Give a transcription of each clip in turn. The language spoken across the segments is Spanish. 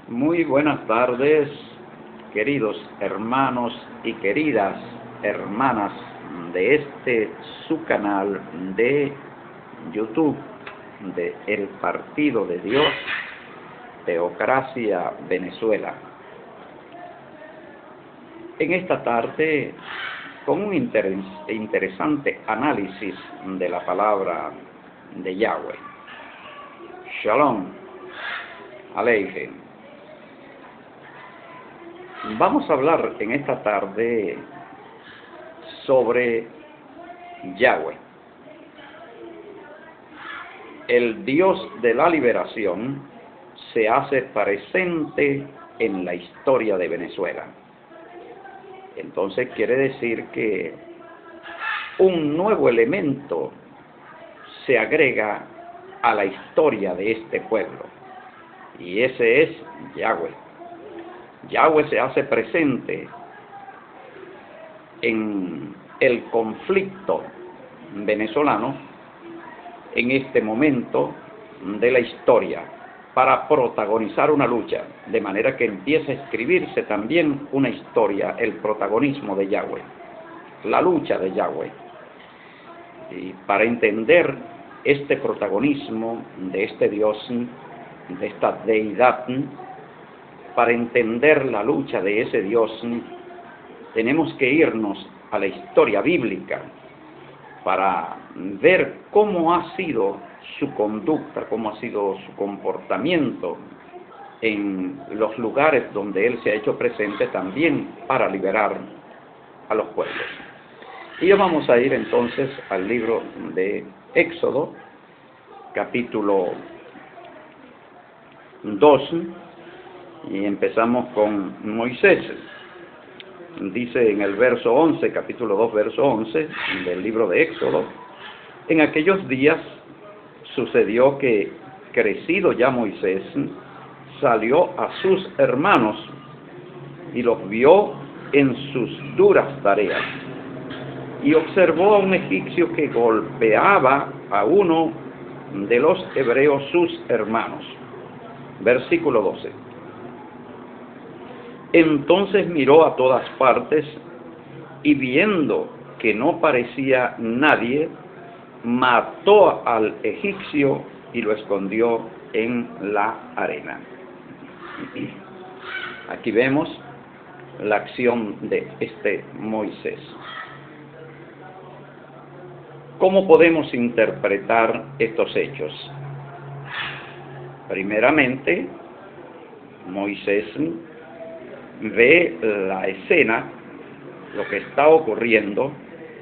Muy buenas tardes, queridos hermanos y queridas hermanas de su canal de YouTube de El Partido de Dios, Teocracia Venezuela. En esta tarde, con un interesante análisis de la palabra de Yahweh. Shalom Aleichem. Vamos a hablar en esta tarde sobre Yahweh, el Dios de la liberación. Se hace presente en la historia de Venezuela. Entonces quiere decir que un nuevo elemento se agrega a la historia de este pueblo, y ese es Yahweh. Yahweh se hace presente en el conflicto venezolano en este momento de la historia para protagonizar una lucha, de manera que empieza a escribirse también una historia, el protagonismo de Yahweh, la lucha de Yahweh. Y para entender este protagonismo de este Dios, de esta deidad, para entender la lucha de ese Dios, tenemos que irnos a la historia bíblica para ver cómo ha sido su conducta, cómo ha sido su comportamiento en los lugares donde Él se ha hecho presente también para liberar a los pueblos. Y vamos a ir entonces al libro de Éxodo, capítulo 2, y empezamos con Moisés. Dice en el verso 11, capítulo 2, verso 11 del libro de Éxodo: en aquellos días sucedió que, crecido ya Moisés, salió a sus hermanos y los vio en sus duras tareas, y observó a un egipcio que golpeaba a uno de los hebreos, sus hermanos. Versículo 12. Entonces miró a todas partes, y viendo que no parecía nadie, mató al egipcio y lo escondió en la arena. Aquí vemos la acción de este Moisés. ¿Cómo podemos interpretar estos hechos? Primeramente, Moisés ve la escena, lo que está ocurriendo,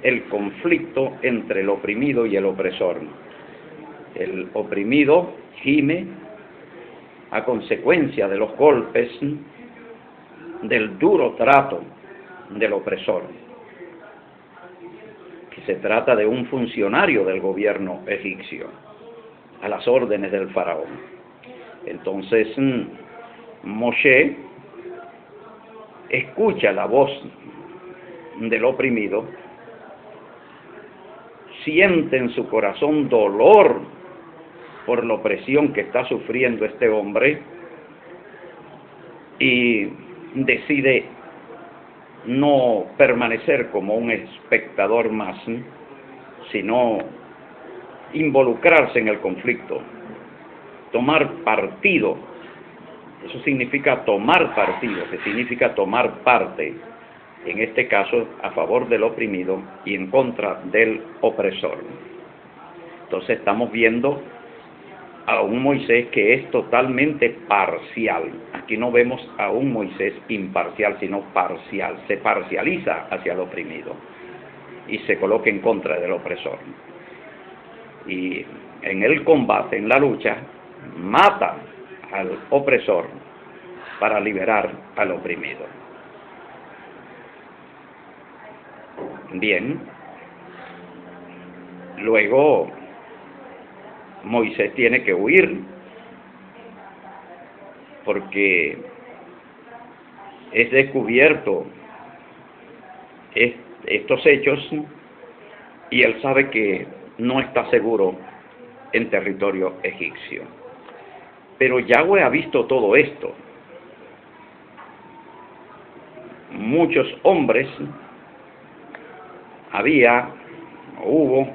el conflicto entre el oprimido y el opresor. El oprimido gime a consecuencia de los golpes, del duro trato del opresor, que se trata de un funcionario del gobierno egipcio, a las órdenes del faraón. Entonces, Moshe escucha la voz del oprimido, siente en su corazón dolor por la opresión que está sufriendo este hombre, y decide no permanecer como un espectador más, sino involucrarse en el conflicto, tomar partido. Eso significa tomar partido, que significa tomar parte, en este caso a favor del oprimido y en contra del opresor. Entonces estamos viendo a un Moisés que es totalmente parcial. Aquí no vemos a un Moisés imparcial, sino parcial. Se parcializa hacia el oprimido y se coloca en contra del opresor. Y en el combate, en la lucha, mata al opresor para liberar al oprimido. Bien, luego Moisés tiene que huir, porque es descubierto estos hechos, y él sabe que no está seguro en territorio egipcio. Pero Yahweh ha visto todo esto, muchos hombres hubo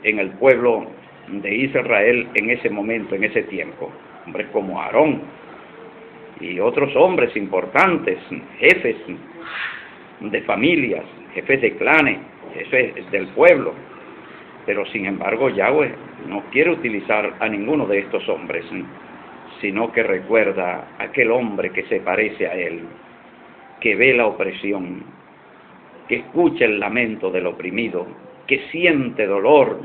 en el pueblo de Israel en ese momento, en ese tiempo. Hombres como Aarón y otros hombres importantes, jefes de familias, jefes de clanes, jefes del pueblo. Pero sin embargo Yahweh no quiere utilizar a ninguno de estos hombres, sino que recuerda a aquel hombre que se parece a él, que ve la opresión, que escucha el lamento del oprimido, que siente dolor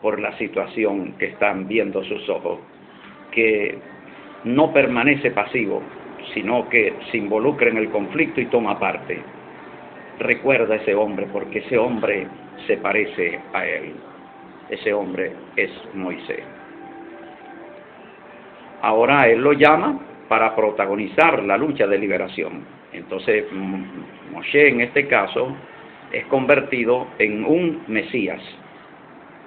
por la situación que están viendo sus ojos, que no permanece pasivo, sino que se involucra en el conflicto y toma parte. Recuerda a ese hombre, porque ese hombre se parece a él. Ese hombre es Moisés. Ahora él lo llama para protagonizar la lucha de liberación. Entonces Moshe en este caso es convertido en un Mesías.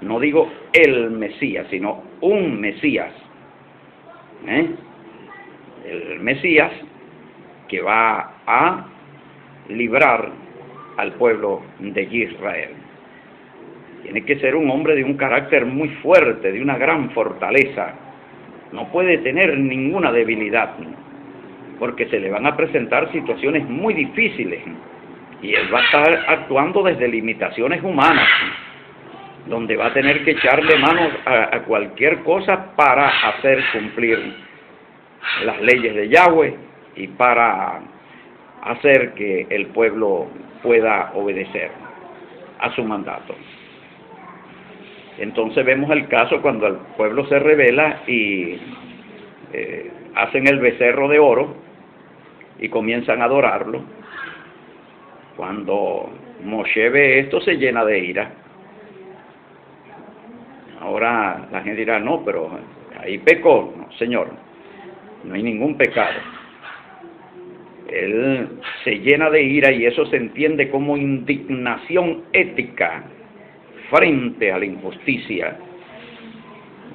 No digo el Mesías, sino un Mesías. El Mesías que va a librar al pueblo de Israel. Tiene que ser un hombre de un carácter muy fuerte, de una gran fortaleza. No puede tener ninguna debilidad, porque se le van a presentar situaciones muy difíciles y él va a estar actuando desde limitaciones humanas, donde va a tener que echarle manos a cualquier cosa para hacer cumplir las leyes de Yahweh y para hacer que el pueblo pueda obedecer a su mandato. Entonces vemos el caso cuando el pueblo se rebela y hacen el becerro de oro y comienzan a adorarlo. Cuando Moshe ve esto, se llena de ira. Ahora la gente dirá, no, pero ahí pecó. No, Señor, no hay ningún pecado. Él se llena de ira y eso se entiende como indignación ética frente a la injusticia.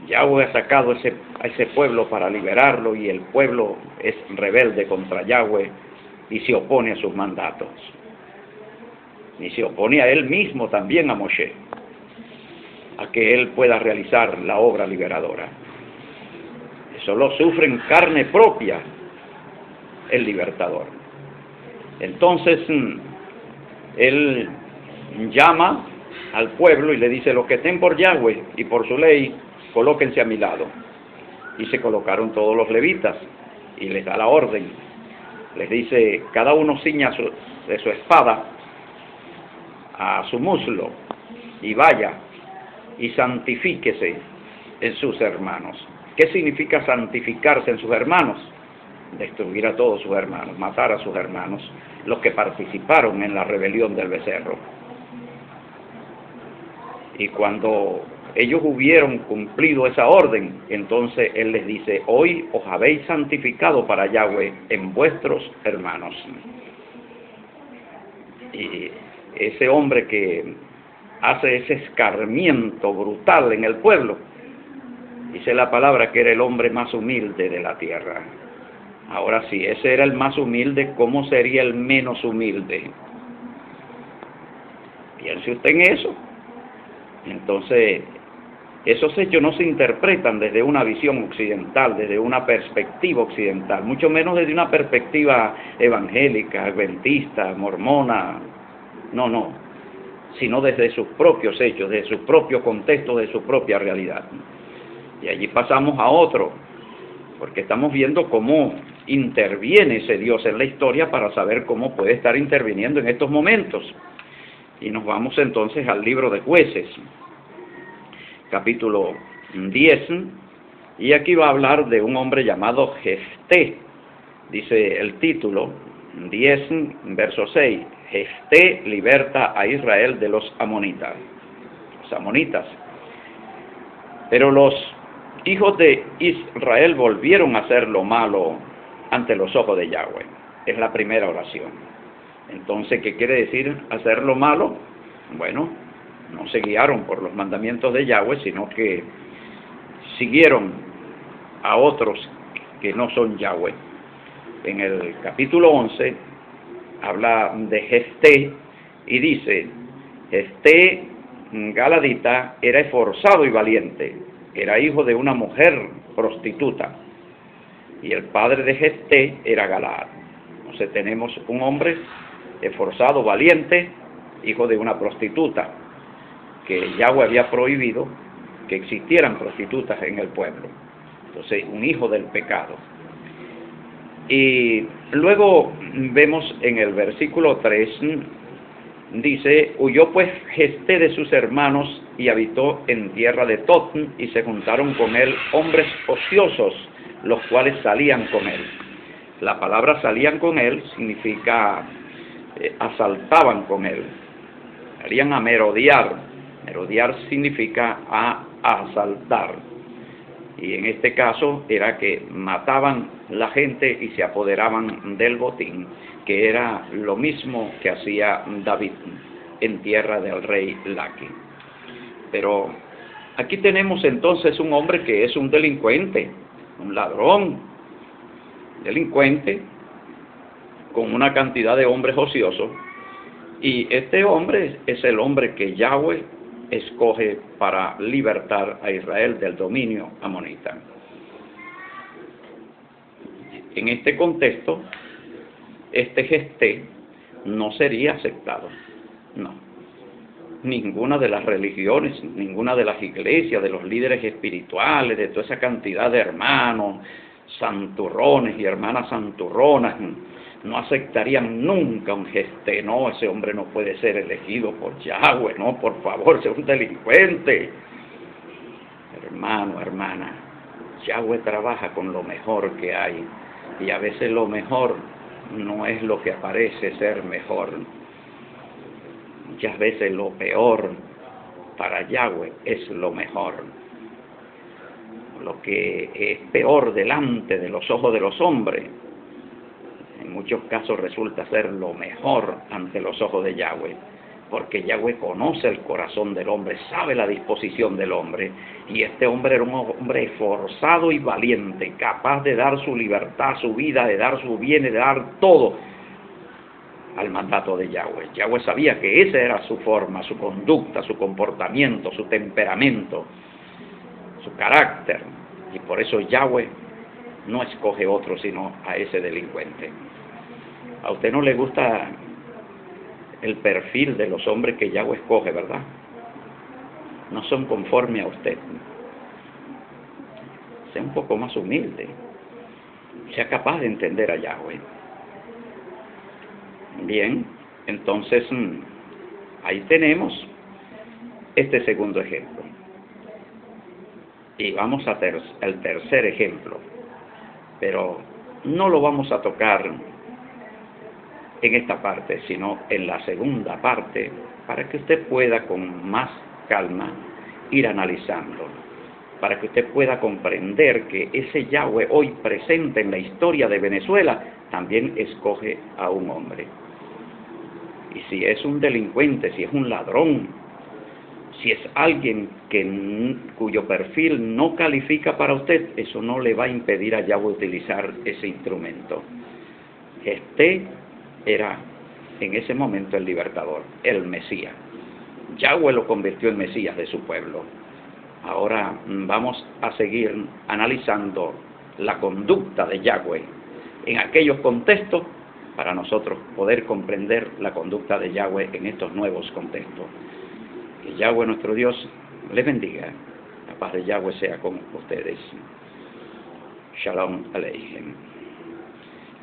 Yahweh ha sacado a ese pueblo para liberarlo y el pueblo es rebelde contra Yahweh y se opone a sus mandatos. Y se opone a él mismo también, a Moshe, a que él pueda realizar la obra liberadora. Eso lo sufre en carne propia el libertador. Entonces él llama al pueblo y le dice: los que estén por Yahweh y por su ley, colóquense a mi lado. Y se colocaron todos los levitas y les da la orden. Les dice: cada uno ciña de su espada a su muslo y vaya y santifíquese en sus hermanos. ¿Qué significa santificarse en sus hermanos? Destruir a todos sus hermanos, matar a sus hermanos, los que participaron en la rebelión del becerro. Y cuando ellos hubieron cumplido esa orden, entonces él les dice: hoy os habéis santificado para Yahweh en vuestros hermanos. Y ese hombre que hace ese escarmiento brutal en el pueblo, dice la palabra que era el hombre más humilde de la tierra. Ahora sí, ese era el más humilde, ¿cómo sería el menos humilde? Piense usted en eso. Entonces, esos hechos no se interpretan desde una visión occidental, desde una perspectiva occidental, mucho menos desde una perspectiva evangélica, adventista, mormona, no, sino desde sus propios hechos, desde su propio contexto, de su propia realidad. Y allí pasamos a otro, porque estamos viendo cómo interviene ese Dios en la historia para saber cómo puede estar interviniendo en estos momentos. Y nos vamos entonces al libro de Jueces, capítulo 10, y aquí va a hablar de un hombre llamado Jefté. Dice el título, 10, verso 6, Jefté liberta a Israel de los amonitas. Los amonitas. Pero los hijos de Israel volvieron a hacer lo malo ante los ojos de Yahweh. Es la primera oración. Entonces, ¿qué quiere decir hacer lo malo? Bueno, no se guiaron por los mandamientos de Yahweh, sino que siguieron a otros que no son Yahweh. En el capítulo 11 habla de Jefté y dice: Jefté galadita era esforzado y valiente, era hijo de una mujer prostituta, y el padre de Jefté era Galaad. Entonces tenemos un hombre esforzado, valiente, hijo de una prostituta, que Yahweh había prohibido que existieran prostitutas en el pueblo. Entonces, un hijo del pecado. Y luego vemos en el versículo 3, dice: huyó pues Jefté de sus hermanos y habitó en tierra de Tot, y se juntaron con él hombres ociosos, los cuales salían con él. La palabra salían con él significa asaltaban con él, salían a merodear. Merodear significa a asaltar, y en este caso era que mataban la gente y se apoderaban del botín, que era lo mismo que hacía David en tierra del rey Laqui. Pero aquí tenemos entonces un hombre que es un delincuente, un ladrón, delincuente, con una cantidad de hombres ociosos, y este hombre es el hombre que Yahweh escoge para libertar a Israel del dominio amonita. En este contexto, este Jefté no sería aceptado, no. Ninguna de las religiones, ninguna de las iglesias, de los líderes espirituales, de toda esa cantidad de hermanos santurrones y hermanas santurronas, no aceptarían nunca un Jefté. No, ese hombre no puede ser elegido por Yahweh, no, por favor, es un delincuente. Hermano, hermana, Yahweh trabaja con lo mejor que hay, y a veces lo mejor no es lo que parece ser mejor. Muchas veces lo peor para Yahweh es lo mejor. Lo que es peor delante de los ojos de los hombres, en muchos casos resulta ser lo mejor ante los ojos de Yahweh, porque Yahweh conoce el corazón del hombre, sabe la disposición del hombre, y este hombre era un hombre esforzado y valiente, capaz de dar su libertad, su vida, de dar su bien, de dar todo al mandato de Yahweh. Yahweh sabía que esa era su forma, su conducta, su comportamiento, su temperamento, su carácter, y por eso Yahweh no escoge otro sino a ese delincuente. A usted no le gusta el perfil de los hombres que Yahweh escoge, ¿verdad? No son conforme a usted. Sea un poco más humilde, sea capaz de entender a Yahweh. Bien, entonces ahí tenemos este segundo ejemplo. Y vamos al tercer ejemplo, pero no lo vamos a tocar en esta parte, sino en la segunda parte, para que usted pueda con más calma ir analizando, para que usted pueda comprender que ese Yahweh hoy presente en la historia de Venezuela también escoge a un hombre. Y si es un delincuente, si es un ladrón, si es alguien cuyo perfil no califica para usted, eso no le va a impedir a Yahweh utilizar ese instrumento. Este era en ese momento el libertador, el Mesías. Yahweh lo convirtió en Mesías de su pueblo. Ahora vamos a seguir analizando la conducta de Yahweh en aquellos contextos para nosotros poder comprender la conducta de Yahweh en estos nuevos contextos. Que Yahweh nuestro Dios les bendiga. La paz de Yahweh sea con ustedes. Shalom Aleichem.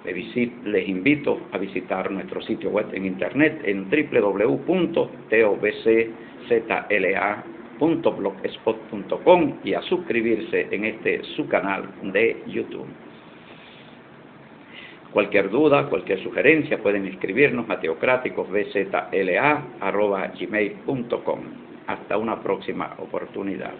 Les invito a visitar nuestro sitio web en internet en www.tobczla.blogspot.com y a suscribirse en su canal de YouTube. Cualquier duda, cualquier sugerencia pueden escribirnos a teocráticosbzla@gmail.com. Hasta una próxima oportunidad.